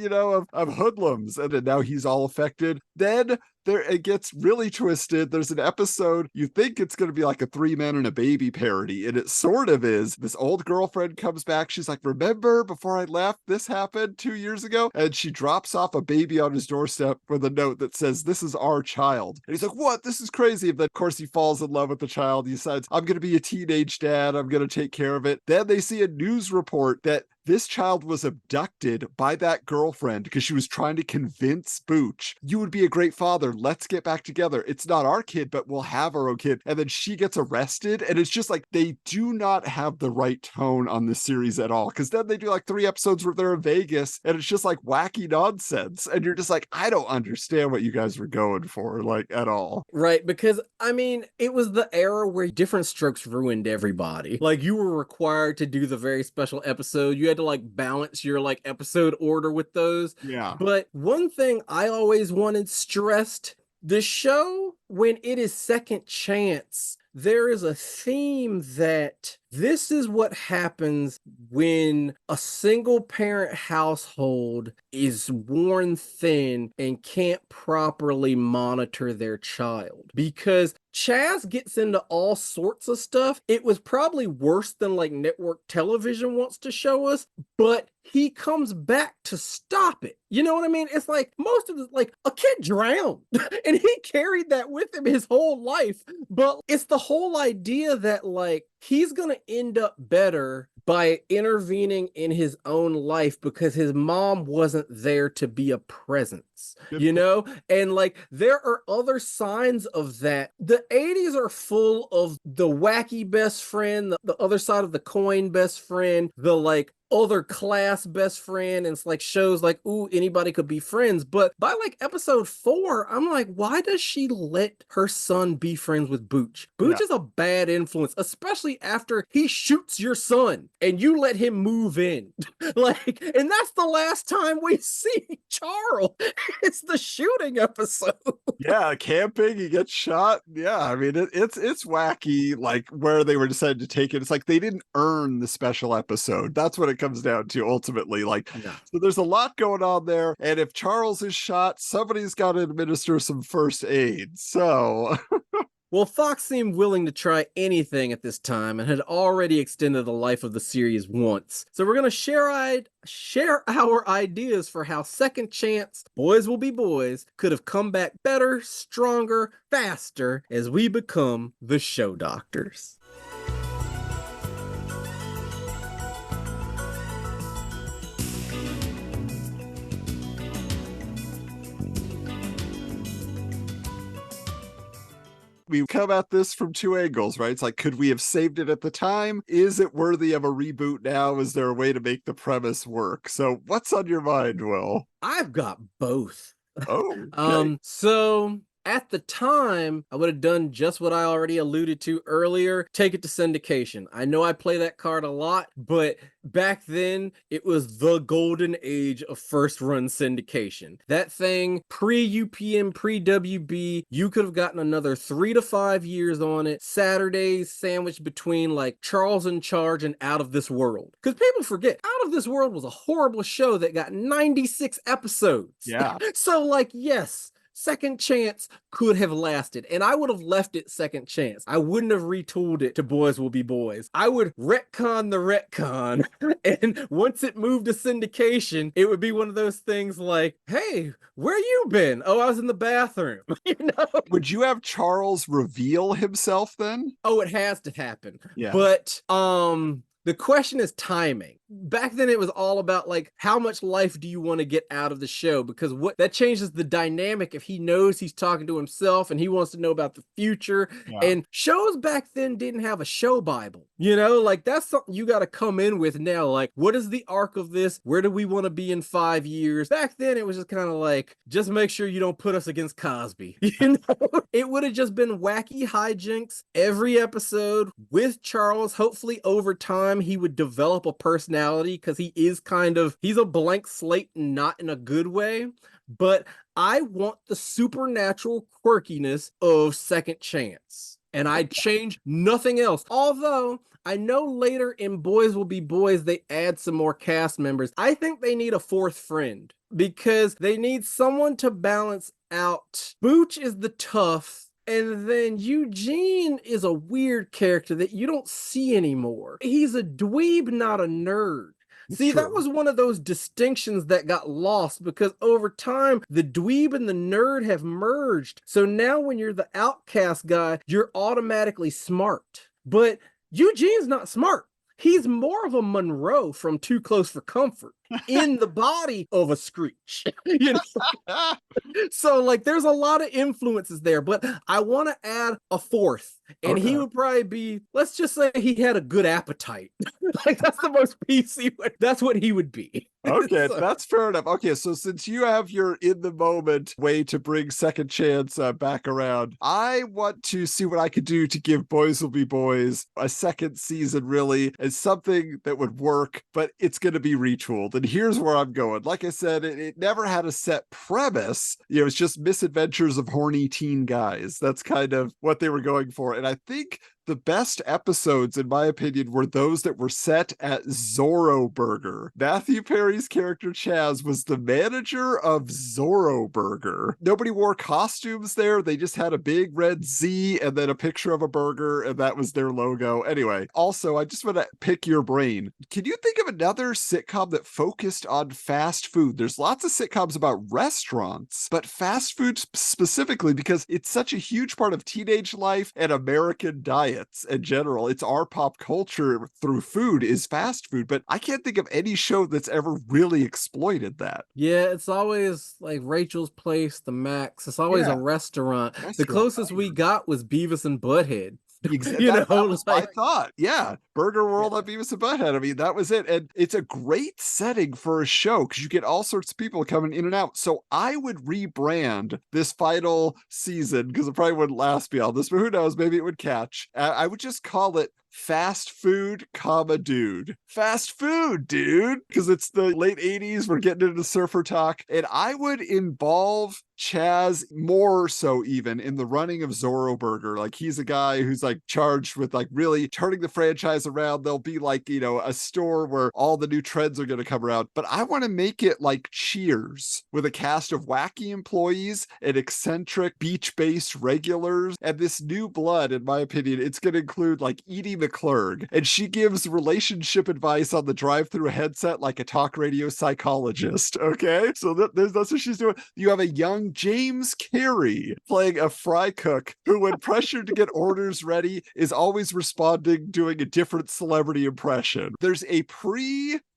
of hoodlums. And then now he's all affected. Then it gets really twisted. There's an episode, you think it's going to be like a 3 Men and a Baby parody, and it sort of is. This old girlfriend comes back. She's like, remember before I left, this happened 2 years ago? And she drops off a baby on his doorstep with a note that says, this is our child. And he's like, what? This is crazy. And then, of course, he falls in love with the child. He decides, I'm going to be a teenage dad. I'm going to take care of it. Then they see a news report that this child was abducted by that girlfriend because she was trying to convince Booch, you would be a great father. Let's get back together. It's not our kid, but we'll have our own kid. And then she gets arrested. And it's just like, they do not have the right tone on this series at all. Because then they do like 3 episodes where they're in Vegas and it's just like wacky nonsense. And you're just like, I don't understand what you guys were going for, like, at all. Right, because, I mean, it was the era where different strokes ruined everybody. Like, you were required to do the very special episode. You had to like balance your like episode order with those. Yeah. But one thing I always wanted stressed, the show, when it is second chance, there is a theme that this is what happens when a single parent household is worn thin and can't properly monitor their child. Because Chaz gets into all sorts of stuff. It was probably worse than like network television wants to show us, but he comes back to stop it. You know what I mean? It's like most of the, like a kid drowned and he carried that with him his whole life. But it's the whole idea that like he's going to end up better by intervening in his own life because his mom wasn't there to be a presence, you know? And like, there are other signs of that. The 80s are full of the wacky best friend, the other side of the coin best friend, the like other class best friend, and it's like shows like, ooh, anybody could be friends. But by like episode 4, I'm like, why does she let her son be friends with Booch? Booch is a bad influence, especially after he shoots your son and you let him move in. Like, and that's the last time we see Charles. It's the shooting episode. Yeah, camping, he gets shot. Yeah, I mean, it's wacky, like where they were decided to take it. It's like they didn't earn the special episode. That's what it comes down to ultimately. Like, so there's a lot going on there. And if Charles is shot, somebody's got to administer some first aid. So well, Fox seemed willing to try anything at this time and had already extended the life of the series once. So we're going to share our ideas for how Second Chance, Boys Will Be Boys, could have come back better, stronger, faster as we become the show doctors. We come at this from 2 angles, right? It's like, could we have saved it at the time? Is it worthy of a reboot now? Is there a way to make the premise work? So what's on your mind, Will? I've got both. Oh, okay. So at the time, I would have done just what I already alluded to earlier, take it to syndication. I know I play that card a lot, but back then it was the golden age of first run syndication. That thing, pre-UPN, pre-WB, you could have gotten another 3 to 5 years on it. Saturdays sandwiched between like Charles in Charge and Out of This World. Because people forget, Out of This World was a horrible show that got 96 episodes. Yeah. So like, yes, Second Chance could have lasted, and I would have left it Second Chance. I wouldn't have retooled it to Boys Will Be Boys. I would retcon the retcon, and once it moved to syndication, it would be one of those things like, hey, where you been? Oh, I was in the bathroom. You know? Would you have Charles reveal himself then? Oh, it has to happen. Yeah. But the question is timing. Back then it was all about like, how much life do you want to get out of the show? Because what that changes the dynamic if he knows he's talking to himself and he wants to know about the future. Yeah. And shows back then didn't have a show Bible, you know, like that's something you got to come in with now. Like, what is the arc of this? Where do we want to be in 5 years? Back then it was just kind of like, just make sure you don't put us against Cosby. You know, it would have just been wacky hijinks every episode with Charles. Hopefully over time he would develop a personality personality because he's a blank slate, not in a good way. But I want the supernatural quirkiness of Second Chance. And I'd change nothing else. Although I know later in Boys Will Be Boys, they add some more cast members. I think they need a fourth friend because they need someone to balance out. Booch is the tough, and then Eugene is a weird character that you don't see anymore. He's a dweeb, not a nerd. See, that was one of those distinctions that got lost because over time, the dweeb and the nerd have merged. So now when you're the outcast guy, you're automatically smart. But Eugene's not smart. He's more of a Monroe from Too Close for Comfort in the body of a Screech. You know? So like there's a lot of influences there, but I want to add a fourth. And he would probably be, let's just say he had a good appetite. Like that's the most PC one. That's what he would be. Okay, that's fair enough. Okay, so since you have your in the moment way to bring Second Chance back around, I want to see what I could do to give Boys Will Be Boys a second season, really, as something that would work, but it's going to be retooled. And here's where I'm going. Like I said, it never had a set premise. You know, it's just misadventures of horny teen guys. That's kind of what they were going for. And I think the best episodes, in my opinion, were those that were set at Zorro Burger. Matthew Perry's character Chaz was the manager of Zorro Burger. Nobody wore costumes there. They just had a big red Z and then a picture of a burger, and that was their logo. Anyway, also, I just want to pick your brain. Can you think of another sitcom that focused on fast food? There's lots of sitcoms about restaurants, but fast food specifically because it's such a huge part of teenage life and American diet. In general, it's our pop culture through food is fast food, but I can't think of any show that's ever really exploited that. Yeah, it's always like Rachel's Place, the Max. It's always a restaurant. The closest we got was Beavis and Butthead. Exactly. That was my thought. Yeah. Burger World on Beavis and Butthead. I mean, that was it. And it's a great setting for a show because you get all sorts of people coming in and out. So I would rebrand this final season because it probably wouldn't last beyond this, but who knows? Maybe it would catch. I would just call it Fast Food, Dude. Fast Food, Dude. Because it's the late 80s. We're getting into surfer talk. And I would involve Chaz more so even in the running of Zorro Burger. Like he's a guy who's like charged with like really turning the franchise around. There'll be like, you know, a store where all the new trends are going to come around. But I want to make it like Cheers with a cast of wacky employees and eccentric beach-based regulars. And this new blood, in my opinion, it's going to include like Edie McClurg. And she gives relationship advice on the drive-through headset like a talk radio psychologist. Okay? So that's what she's doing. You have a young James Carey playing a fry cook who, when pressured to get orders ready, is always responding doing a different celebrity impression. There's a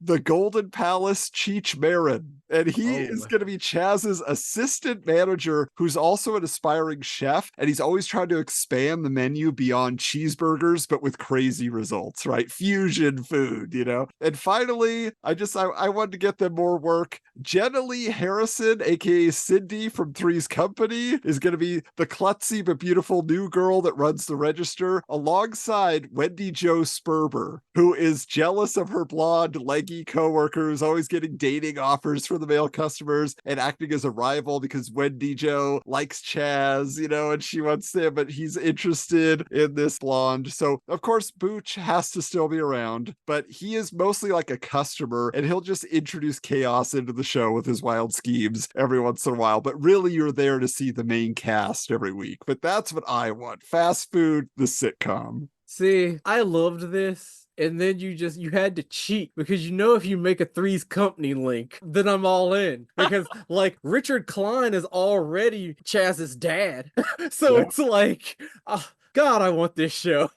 the Golden Palace Cheech Marin, and he is going to be Chaz's assistant manager who's also an aspiring chef, and he's always trying to expand the menu beyond cheeseburgers but with crazy results, right? Fusion food, you know? And finally, I wanted to get them more work. Jenna Lee Harrison, aka Cindy from Three's Company, is going to be the klutzy but beautiful new girl that runs the register, alongside Wendy Jo Sperber, who is jealous of her blonde, leggy coworker who's always getting dating offers for the male customers and acting as a rival because Wendy Jo likes Chaz, you know, and she wants him, but he's interested in this blonde. So, of course, Booch has to still be around, but he is mostly like a customer, and he'll just introduce chaos into the show with his wild schemes every once in a while. But really, you're there to see the main cast every week. But that's what I want. Fast Food, the sitcom. See, I loved this. And then you had to cheat because you know if you make a Three's Company link, then I'm all in. Because like Richard Klein is already Chaz's dad. So it's like, oh, God, I want this show.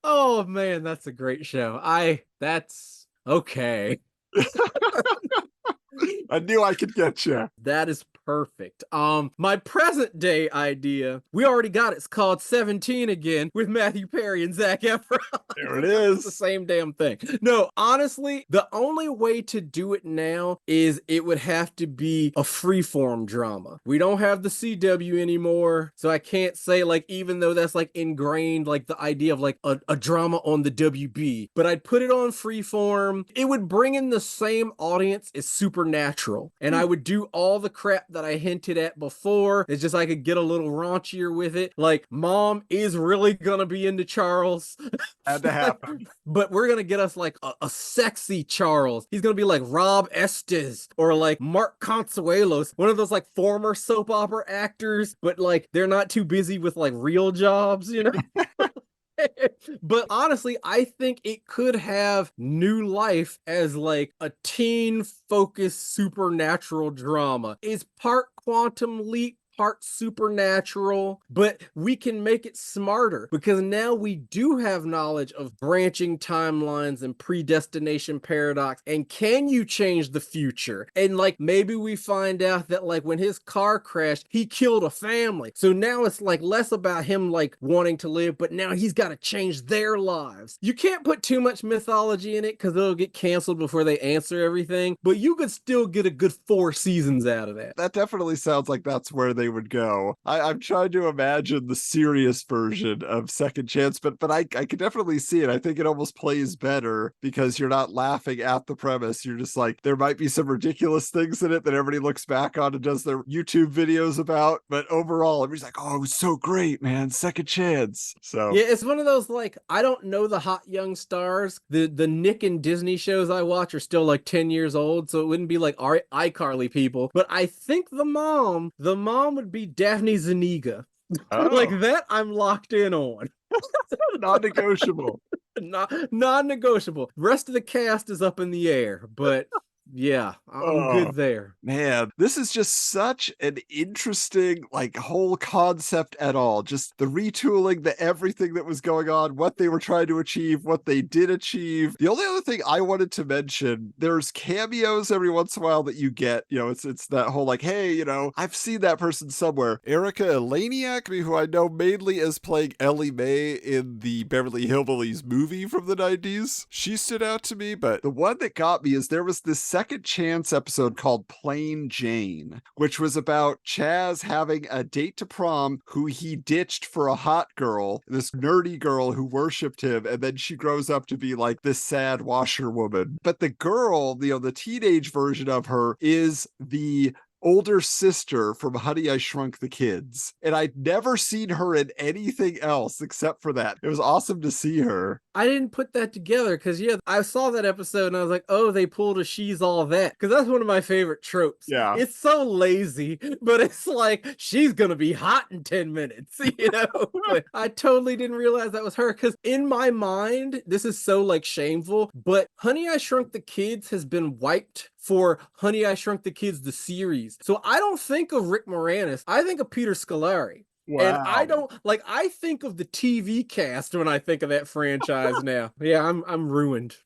Oh man, that's a great show. That's okay. I knew I could get you. That is Perfect. My present day idea, we already got it. It's called 17 again with Matthew Perry and Zac Efron. There it It's the is. same damn thing. No, honestly, the only way to do it now is it would have to be a freeform drama. We don't have the CW anymore, so I can't say like, even though that's like ingrained, like the idea of like a drama on the WB, but I'd put it on freeform. It would bring in the same audience as Supernatural, and I would do all the crap that I hinted at before. It's just I could get a little raunchier with it. Like, mom is really gonna be into Charles. Had to happen. But we're gonna get us like a sexy Charles. He's gonna be like Rob Estes or like Mark Consuelos, one of those like former soap opera actors, but like they're not too busy with like real jobs, you know? But honestly, I think it could have new life as like a teen focused supernatural drama. It's part Quantum Leap, part Supernatural, but we can make it smarter because now we do have knowledge of branching timelines and predestination paradox. And can you change the future? And like maybe we find out that like when his car crashed, he killed a family. So now it's like less about him like wanting to live, but now he's got to change their lives. You can't put too much mythology in it because it'll get canceled before they answer everything, but you could still get a good 4 seasons out of that. That definitely sounds like that's where they would go. I'm trying to imagine the serious version of Second Chance, but I could definitely see it. I think it almost plays better because you're not laughing at the premise. You're just like, there might be some ridiculous things in it that everybody looks back on and does their YouTube videos about, but overall, everybody's like, oh, it was so great, man. Second Chance. So yeah, it's one of those like, I don't know the hot young stars. The Nick and Disney shows I watch are still like 10 years old, so it wouldn't be like our iCarly people. But I think the mom would be Daphne Zuniga. Like that, I'm locked in on. non-negotiable. Non-negotiable. Rest of the cast is up in the air, but yeah, I'm good there. Man, this is just such an interesting, like, whole concept at all. Just the retooling, the everything that was going on, what they were trying to achieve, what they did achieve. The only other thing I wanted to mention, there's cameos every once in a while that you get. You know, it's that whole like, hey, you know, I've seen that person somewhere. Erica Eleniak, who I know mainly as playing Ellie Mae in the Beverly Hillbillies movie from the 90s. She stood out to me, but the one that got me is there was this Second Chance episode called Plain Jane, which was about Chaz having a date to prom who he ditched for a hot girl, this nerdy girl who worshipped him, and then she grows up to be like this sad washerwoman. But the girl, you know, the teenage version of her is the older sister from Honey, I Shrunk the Kids. And I'd never seen her in anything else except for that. It was awesome to see her. I didn't put that together because, yeah, I saw that episode and I was like, oh, they pulled a She's All That. Because that's one of my favorite tropes. Yeah. It's so lazy, but it's like, she's going to be hot in 10 minutes, you know? But I totally didn't realize that was her because in my mind, this is so like shameful, but Honey, I Shrunk the Kids has been wiped for Honey, I Shrunk the Kids, the series. So I don't think of Rick Moranis. I think of Peter Scolari. Wow. And I don't like, I think of the TV cast when I think of that franchise now. Yeah, I'm ruined.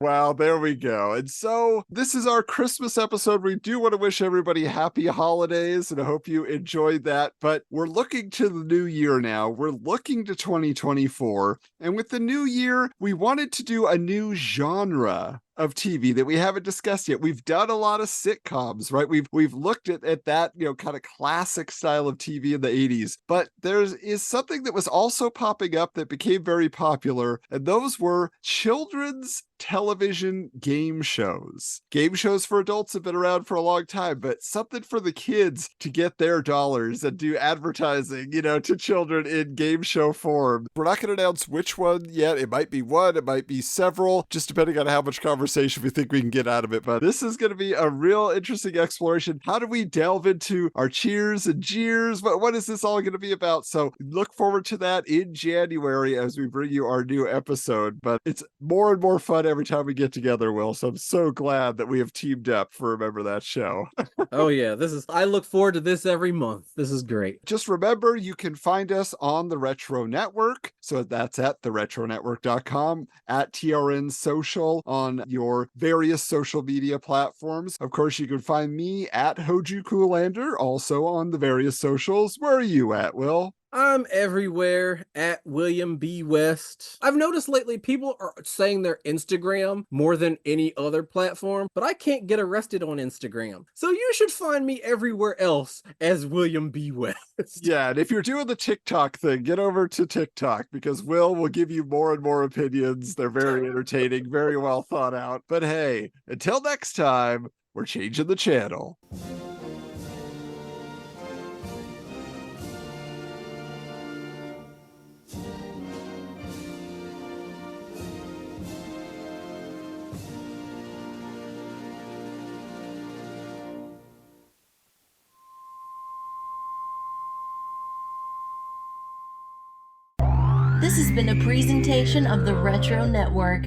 Well, there we go. And so this is our Christmas episode. We do want to wish everybody happy holidays and I hope you enjoyed that. But we're looking to the new year now. We're looking to 2024. And with the new year, we wanted to do a new genre of TV that we haven't discussed yet. We've done a lot of sitcoms, right? We've looked at that, you know, kind of classic style of TV in the 80s, but there is something that was also popping up that became very popular, and those were children's television game shows. Game shows for adults have been around for a long time, but something for the kids to get their dollars and do advertising, you know, to children in game show form. We're not going to announce which one yet. It might be one, it might be several, just depending on how much conversation we think we can get out of it. But this is going to be a real interesting exploration. How do we delve into our cheers and jeers? What is this all going to be about? So look forward to that in January as we bring you our new episode. But it's more and more fun every time we get together, Will. So I'm so glad that we have teamed up for Remember That Show. Oh yeah, I look forward to this every month. This is great. Just remember, you can find us on the Retro Network. So that's at theretronetwork.com, at TRN Social on your various social media platforms. Of course, you can find me at Hoju Coolander, also on the various socials. Where are you at, Will? I'm everywhere at William B. West. I've noticed lately people are saying their Instagram more than any other platform, but I can't get arrested on Instagram. So you should find me everywhere else as William B. West. Yeah, and if you're doing the TikTok thing, get over to TikTok because will give you more and more opinions. They're very entertaining, very well thought out. But hey, until next time, we're changing the channel. This has been a presentation of the Retro Network.